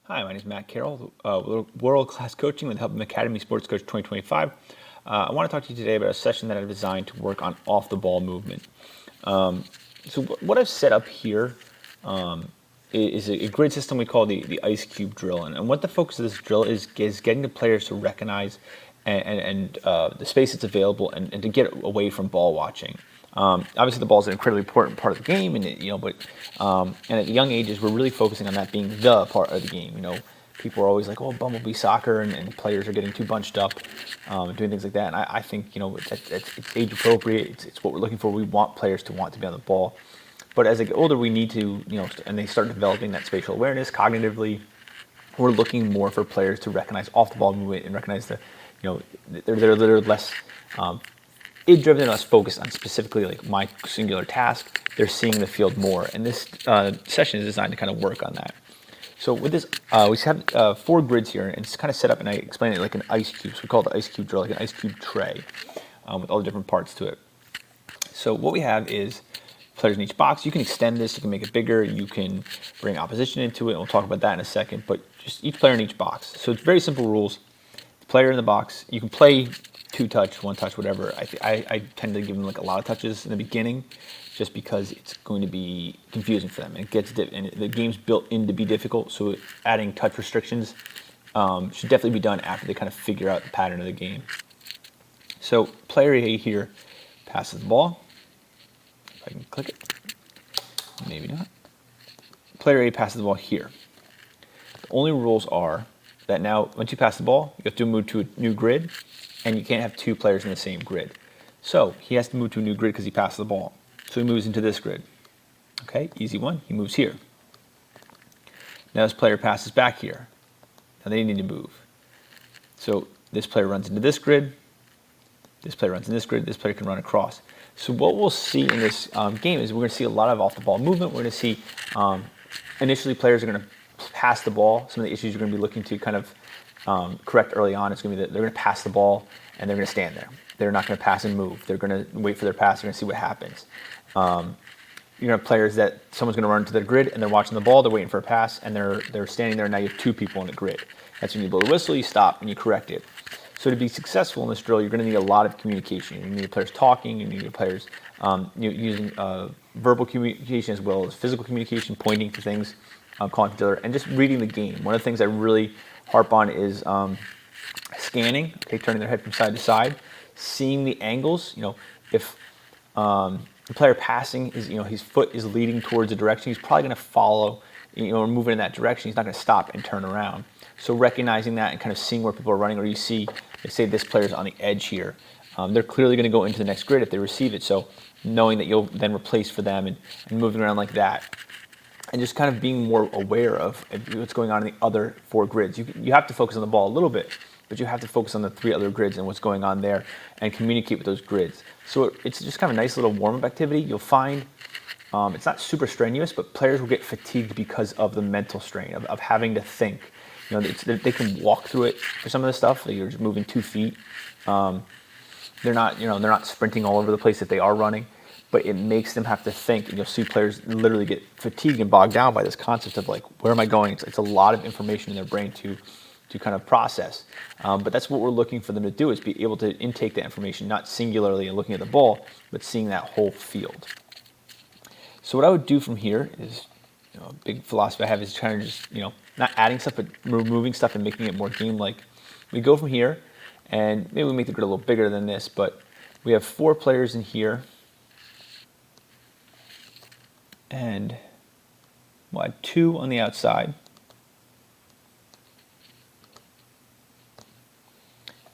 Hi, my name is Matt Carroll, World Class Coaching with the help of Academy Sports Coach 2025. I want to talk to you today about a session that I've designed to work on off-the-ball movement. What I've set up here is a grid system we call the ice cube drill. And what the focus of this drill is getting the players to recognize and the space that's available and to get away from ball watching. Obviously, the ball is an incredibly important part of the game, and at young ages, we're really focusing on that being the part of the game. People are always like, "Oh, Bumblebee soccer," and players are getting too bunched up, doing things like that. And I think it's age appropriate. It's what we're looking for. We want players to want to be on the ball, but as they get older, we need to, and they start developing that spatial awareness cognitively. We're looking more for players to recognize off the ball movement and recognize they're less driven and less focused on specifically like my singular task. They're seeing the field more, and this session is designed to kind of work on that. So with this, we have 4 grids here, and it's kind of set up, and I explain it like an ice cube. So we call it the ice cube drill, like an ice cube tray, with all the different parts to it. So what we have is players in each box. You can extend this, you can make it bigger, you can bring opposition into it, and we'll talk about that in a second, but just each player in each box. So it's very simple rules. The player in the box, you can play 2 touch, 1 touch, whatever. I tend to give them like a lot of touches in the beginning, just because it's going to be confusing for them. And the game's built in to be difficult, so adding touch restrictions should definitely be done after they kind of figure out the pattern of the game. So player A here passes the ball. If I can click it, maybe not. Player A passes the ball here. The only rules are that now, once you pass the ball, you have to move to a new grid, and you can't have 2 players in the same grid. So he has to move to a new grid because he passed the ball. So he moves into this grid. Okay, easy one. He moves here. Now this player passes back here. Now they need to move. So this player runs into this grid. This player runs in this grid. This player can run across. So what we'll see in this game is we're going to see a lot of off-the-ball movement. We're going to see initially players are going to pass the ball. Some of the issues you're going to be looking to kind of correct early on is going to be that they're going to pass the ball and they're going to stand there. They're not going to pass and move. They're going to wait for their pass. They're going to see what happens. You're going to have players that someone's going to run into their grid and they're watching the ball. They're waiting for a pass and they're standing there. And now you have 2 people in the grid. That's when you blow the whistle, you stop, and you correct it. So to be successful in this drill, you're going to need a lot of communication. You need players talking. You need players using verbal communication as well as physical communication, pointing to things, calling to each other, and just reading the game. One of the things I really harp on is scanning. Okay, turning their head from side to side, seeing the angles. If the player passing is, his foot is leading towards a direction, he's probably going to follow, or move in that direction. He's not going to stop and turn around. So recognizing that and kind of seeing where people are running, or you see, they say this player's on the edge here. They're clearly going to go into the next grid if they receive it. So knowing that you'll then replace for them and moving around like that. And just kind of being more aware of what's going on in the other 4 grids. You have to focus on the ball a little bit, but you have to focus on the 3 other grids and what's going on there and communicate with those grids. So it's just kind of a nice little warm-up activity. You'll find it's not super strenuous, but players will get fatigued because of the mental strain of having to think. They can walk through it for some of the stuff. You're just moving 2 feet. They're not sprinting all over the place if they are running, but it makes them have to think. And you'll see players literally get fatigued and bogged down by this concept of like, where am I going? It's a lot of information in their brain to kind of process. But that's what we're looking for them to do, is be able to intake the information, not singularly and looking at the ball, but seeing that whole field. So what I would do from here is, a big philosophy I have is trying to just, not adding stuff, but removing stuff and making it more game-like. We go from here, and maybe we make the grid a little bigger than this, but we have 4 players in here, and we'll add 2 on the outside,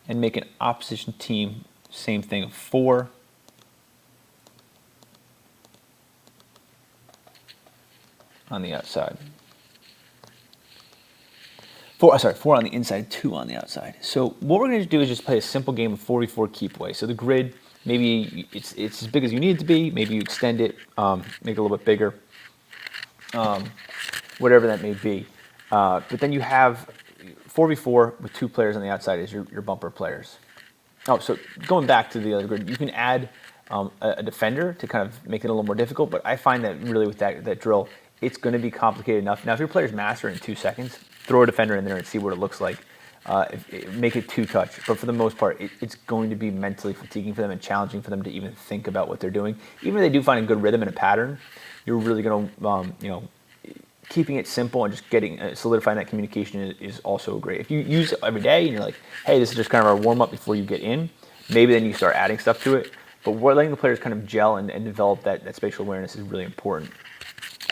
and make an opposition team, same thing, of 4. On the outside. 4 on the inside, 2 on the outside. So what we're going to do is just play a simple game of 4v4 keepaway. So the grid, maybe it's as big as you need it to be. Maybe you extend it, make it a little bit bigger, whatever that may be. But then you have 4v4 with 2 players on the outside as your bumper players. Oh, so going back to the other grid, you can add a defender to kind of make it a little more difficult. But I find that really with that drill, it's going to be complicated enough. Now, if your players master it in 2 seconds, throw a defender in there and see what it looks like. Make it two-touch, but for the most part, it's going to be mentally fatiguing for them and challenging for them to even think about what they're doing. Even if they do find a good rhythm and a pattern, you're really going to, keeping it simple and just getting solidifying that communication is also great. If you use it every day and you're like, hey, this is just kind of our warm-up before you get in, maybe then you start adding stuff to it. But letting the players kind of gel and develop that spatial awareness is really important.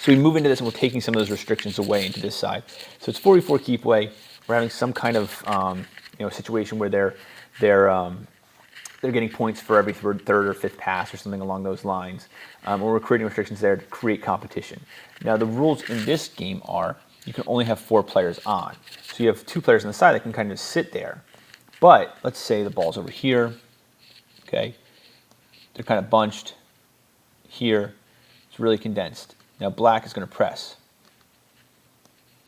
So we move into this and we're taking some of those restrictions away into this side. So it's 4v4 keep away. We're having some kind of situation where they're getting points for every third or fifth pass or something along those lines. Or we're creating restrictions there to create competition. Now the rules in this game are you can only have 4 players on. So you have 2 players on the side that can kind of sit there. But let's say the ball's over here. Okay, they're kind of bunched here. It's really condensed. Now black is going to press.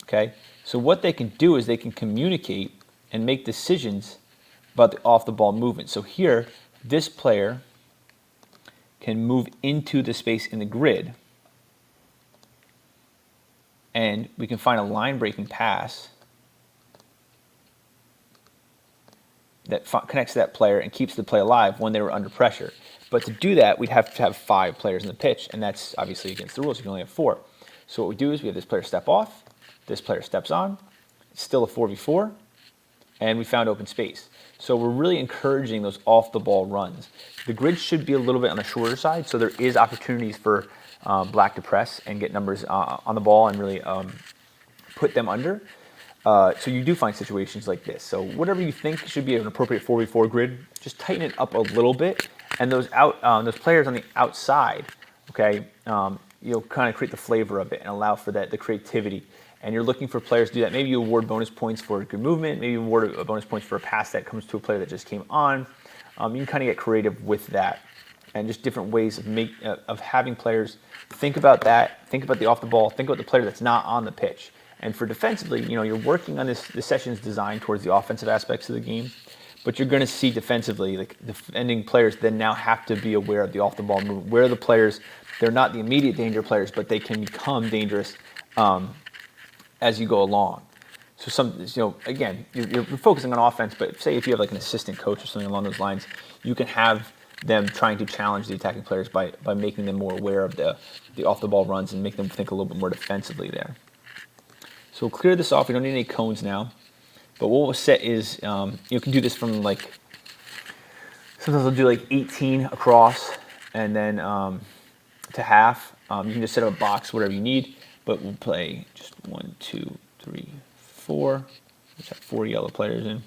Okay, so what they can do is they can communicate and make decisions about the off-the-ball movement. So here, this player can move into the space in the grid, and we can find a line-breaking pass that connects to that player and keeps the play alive when they were under pressure. But to do that, we'd have to have 5 players in the pitch, and that's obviously against the rules. You can only have 4. So what we do is we have this player step off, this player steps on, it's still a 4v4, and we found open space. So we're really encouraging those off-the-ball runs. The grid should be a little bit on the shorter side, so there is opportunities for black to press and get numbers on the ball and really put them under. So you do find situations like this. So whatever you think should be an appropriate 4v4 grid, just tighten it up a little bit. And those players on the outside, okay, you'll kind of create the flavor of it and allow for the creativity. And you're looking for players to do that. Maybe you award bonus points for good movement. Maybe you award bonus points for a pass that comes to a player that just came on. You can kind of get creative with that, and just different ways of having players think about that. Think about the off the ball. Think about the player that's not on the pitch. And for defensively, you're working on this session's designed towards the offensive aspects of the game, but you're going to see defensively, like defending players then now have to be aware of the off the ball movement. Where the players, they're not the immediate danger players, but they can become dangerous as you go along. So again, you're focusing on offense, but say if you have like an assistant coach or something along those lines, you can have them trying to challenge the attacking players by making them more aware of the off the ball runs and make them think a little bit more defensively there. So we'll clear this off. We don't need any cones now. But what we'll set is, you can do this from like, sometimes I'll do like 18 across and then to half. You can just set up a box, whatever you need. But we'll play just 1, 2, 3, 4. Let's have 4 yellow players in.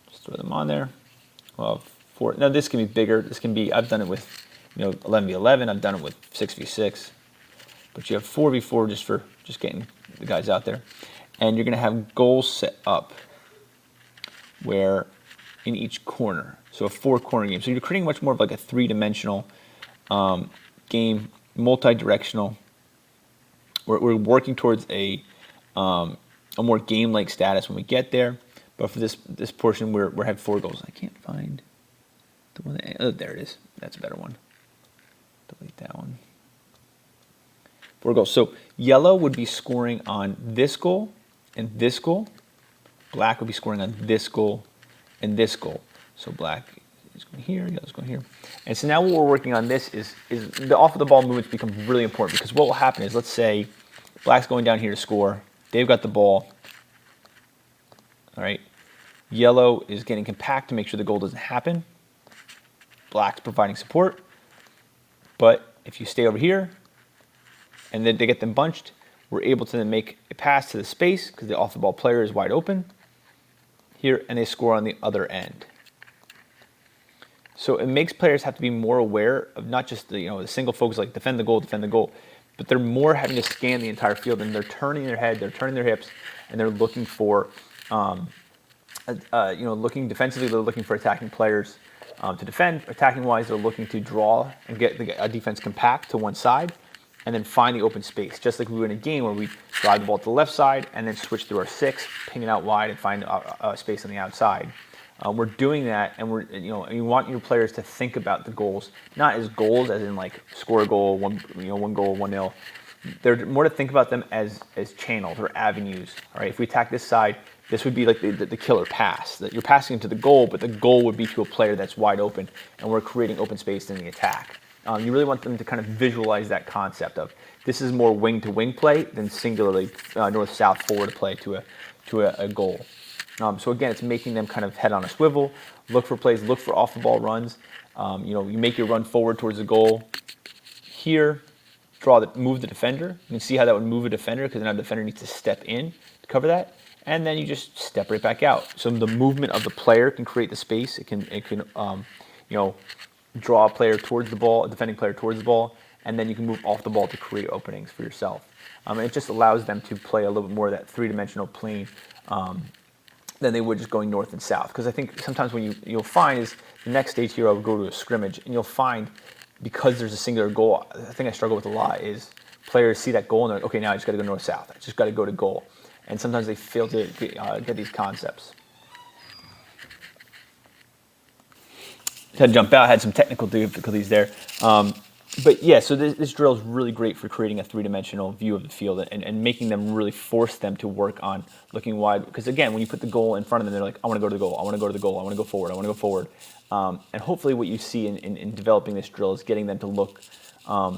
Just throw them on there. Well, 4. Now this can be bigger. This can be, I've done it with 11v11. I've done it with 6v6. But you have 4v4 just for getting the guys out there. And you're going to have goals set up where in each corner. So a 4-corner game. So you're creating much more of like a 3-dimensional game, multi-directional. We're working towards a more game-like status when we get there. But for this portion, we're have 4 goals. I can't find the one. Oh, there it is. That's a better one. Delete that one. 4 goals. So yellow would be scoring on this goal and this goal. Black would be scoring on this goal and this goal. So black is going here, yellow's going here. And so now what we're working on this is the off of the ball movements become really important, because what will happen is, let's say black's going down here to score. They've got the ball. All right. Yellow is getting compact to make sure the goal doesn't happen. Black's providing support. But if you stay over here and then they get them bunched, we're able to then make a pass to the space because the off the ball player is wide open here, and they score on the other end. So it makes players have to be more aware of not just the single focus like defend the goal, but they're more having to scan the entire field, and they're turning their head, they're turning their hips, and they're looking for looking defensively. They're looking for attacking players to defend. Attacking wise, they're looking to draw and get a defense compact to one side, and then find the open space, just like we were in a game where we drive the ball to the left side and then switch through our 6, ping it out wide, and find a space on the outside. We're doing that, and you want your players to think about the goals, not as goals as in like score a goal, one goal, 1-0, they're more to think about them as channels or avenues. All right, if we attack this side, this would be like the killer pass. That you're passing into the goal, but the goal would be to a player that's wide open, and we're creating open space in the attack. You really want them to kind of visualize that concept of this is more wing-to-wing play than singularly north-south forward play to a goal. So again, it's making them kind of head on a swivel, look for plays, look for off-the-ball runs. You make your run forward towards the goal. Here, move the defender. You can see how that would move a defender because now the defender needs to step in to cover that, and then you just step right back out. So the movement of the player can create the space. It can draw a player towards the ball, a defending player towards the ball, and then you can move off the ball to create openings for yourself. And it just allows them to play a little bit more of that three-dimensional plane than they would just going north and south. Because I think sometimes when you'll find is the next stage here, I'll go to a scrimmage, and you'll find because there's a singular goal, the thing I struggle with a lot is players see that goal and they're like, okay, now I just got to go north-south. I just got to go to goal. And sometimes they fail to get these concepts. Had to jump out, had some technical difficulties there. But yeah, so this drill is really great for creating a three-dimensional view of the field and making them really force them to work on looking wide. Because again, when you put the goal in front of them, they're like, I want to go to the goal, I want to go to the goal, I want to go forward, I want to go forward. And hopefully what you see in developing this drill is getting them to look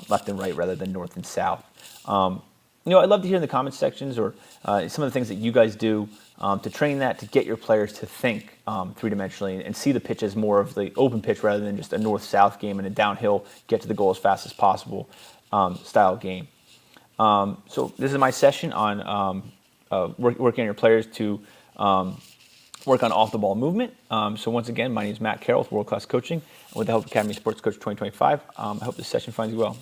left and right rather than north and south. I'd love to hear in the comments sections or some of the things that you guys do to train that, to get your players to think three-dimensionally and see the pitch as more of the open pitch rather than just a north-south game and a downhill, get to the goal as fast as possible style game. So this is my session on working on your players to work on off-the-ball movement. So once again, my name is Matt Carroll with World Class Coaching. And with the help of Academy Sports Coach 2025, I hope this session finds you well.